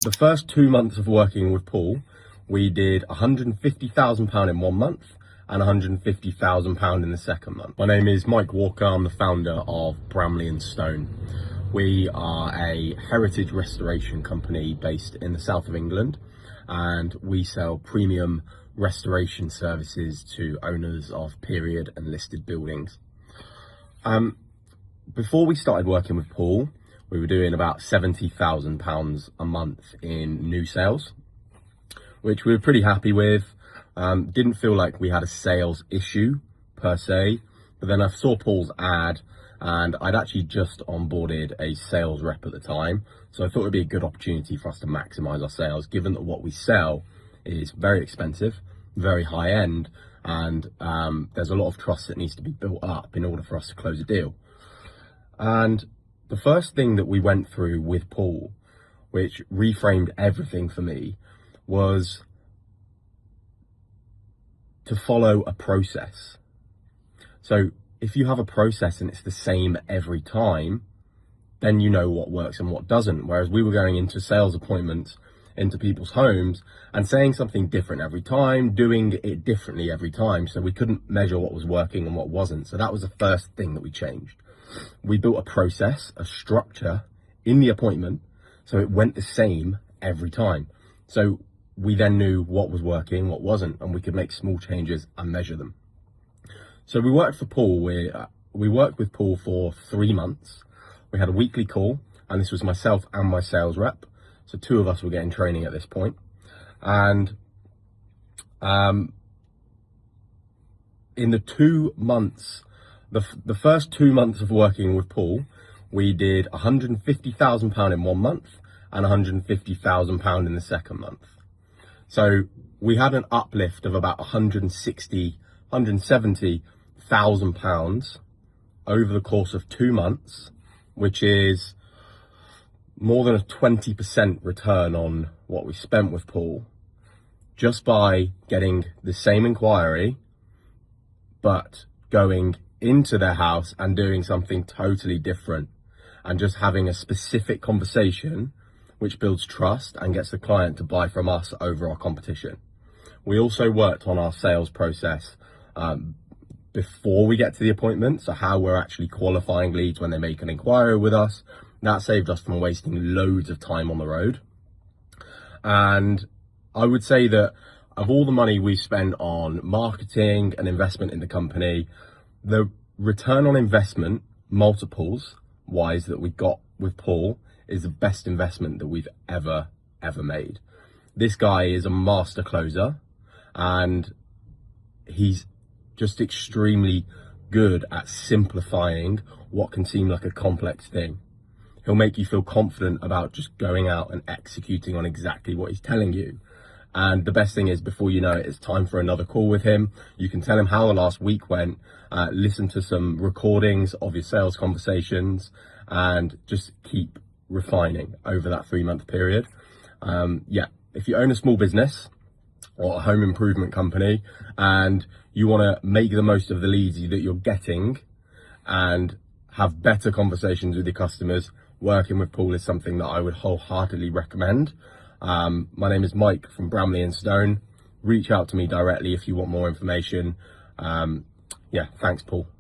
The first 2 months of working with Paul, we did £150,000 in 1 month and £150,000 in the second month. My name is Mike Walker. I'm the founder of Bramley and Stone. We are a heritage restoration company based in the south of England, and we sell premium restoration services to owners of period and listed buildings. Before we started working with Paul, we were doing about £70,000 a month in new sales, which we were pretty happy with. Didn't feel like we had a sales issue per se, but then I saw Paul's ad and I'd actually just onboarded a sales rep at the time. So I thought it'd be a good opportunity for us to maximize our sales, given that what we sell is very expensive, very high end, and there's a lot of trust that needs to be built up in order for us to close a deal. And the first thing that we went through with Paul, which reframed everything for me, was to follow a process. So if you have a process and it's the same every time, then you know what works and what doesn't. Whereas we were going into sales appointments into people's homes and saying something different every time, doing it differently every time. So we couldn't measure what was working and what wasn't. So that was the first thing that we changed. We built a process, a structure in the appointment, so it went the same every time. So we then knew what was working, what wasn't, and we could make small changes and measure them. So we worked for Paul. We worked with Paul for 3 months. We had a weekly call, and this was myself and my sales rep. So 2 of us were getting training at this point. And in the 2 months, the first 2 months of working with Paul, we did £150,000 in 1 month and £150,000 in the second month. So we had an uplift of about £170,000 over the course of 2 months, which is more than a 20% return on what we spent with Paul, just by getting the same inquiry, but going into their house and doing something totally different and just having a specific conversation which builds trust and gets the client to buy from us over our competition. We also worked on our sales process before we get to the appointment, so how we're actually qualifying leads when they make an inquiry with us. That saved us from wasting loads of time on the road. And I would say that of all the money we spend on marketing and investment in the company, the return on investment multiples wise that we got with Paul is the best investment that we've ever made. This guy is a master closer, and he's just extremely good at simplifying what can seem like a complex thing. He'll make you feel confident about just going out and executing on exactly what he's telling you. And the best thing is, before you know it, it's time for another call with him. You can tell him how the last week went, listen to some recordings of your sales conversations, and just keep refining over that 3-month period. If you own a small business or a home improvement company and you want to make the most of the leads that you're getting and have better conversations with your customers, working with Paul is something that I would wholeheartedly recommend. My name is Mike from Bramley and Stone. Reach out to me directly if you want more information. Thanks, Paul.